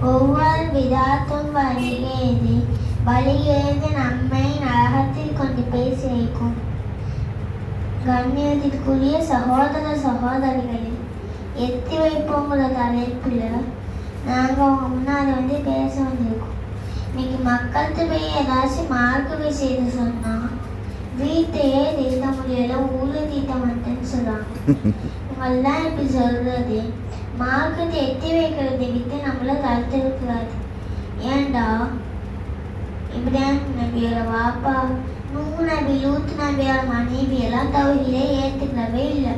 ஒவ்வொரு விதாத்தும் வழிகேது நம்மை நரகத்தில் கொண்டு போய் சேர்க்கும். கண்ணியத்திற்குரிய சகோதர சகோதரிகளில் எத்தி வைப்போங்கிற தலைப்பில் நாங்கள் அவங்க முன்னாடி பேச வந்திருக்கோம். இன்னைக்கு மக்கள்கிட்ட போய் ஏதாச்சும் மார்க்க விஷயத்தை சொன்னால் வீட்டையே தீர்த்த முடியல, ஊரை தீர்த்த மாட்டேன்னு சொல்கிறாங்க. இவங்கெல்லாம் இப்படி சொல்கிறது மார்க்கத்தை எத்தி வைக்கிறதை விட்டு நம்மள தடுத்திருக்கிறாரு. ஏண்டா இப்ராஹிம் நபியோட வாப்பா நூஹ் நபி, லூத் நபியோட மனைவியெல்லாம் தௌஹீதை ஏற்றுக்கவே இல்லை.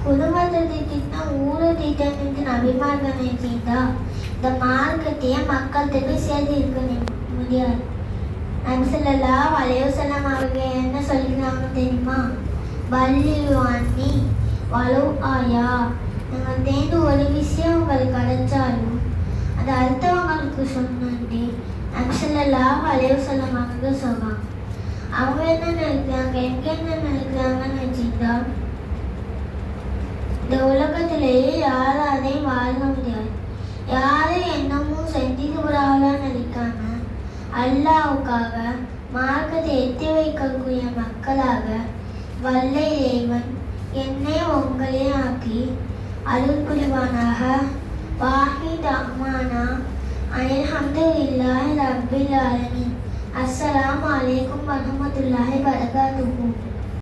குடும்பத்தை திட்டா ஊரை திட்டன்னு நபிமார்களை செய்தா இந்த மார்க்கத்தையே மக்கள்கிட்ட சேர்த்து இருக்க முடியாது. நபி ஸல்லல்லாஹு அலைஹி வஸல்லம் அவங்க என்ன சொல்லிக்கிறாங்க தெரியுமா? பல்லியு அன்னி வலு ஆயா, நாங்கள் தேர்ந்து ஒரு விஷயம் உங்களுக்கு கிடைச்சாலும் அது அடுத்தவங்களுக்கு சொன்னே நபி ஸல்லல்லாஹு அலைஹி வஸல்லம் அவங்க சொல்லுவாங்க. அவங்க என்ன நினைக்கிறாங்க, எங்க என்ன நினைக்கிறாங்கன்னு வச்சுக்கிட்டா இந்த உலகத்திலேயே யாராலையும் வாழ முடியாது. யாரும் என்னமும் செஞ்சுட்டு விடாதான் நினைக்காம அல்லாஹ்வுக்காக மார்க்கத்தை எத்தி வைக்கக்கூடிய மக்களாக வல்ல இறைவன் என்னை உங்களே ஆக்கி அருள் புரிவானாக. வாஹித் அஹ்மானா அல்ஹம்துலில்லாஹி ரப்பில் ஆலமீன். அஸ்ஸலாமு அலைக்கும் வரஹ்மத்துல்லாஹி வபரகாத்துஹு.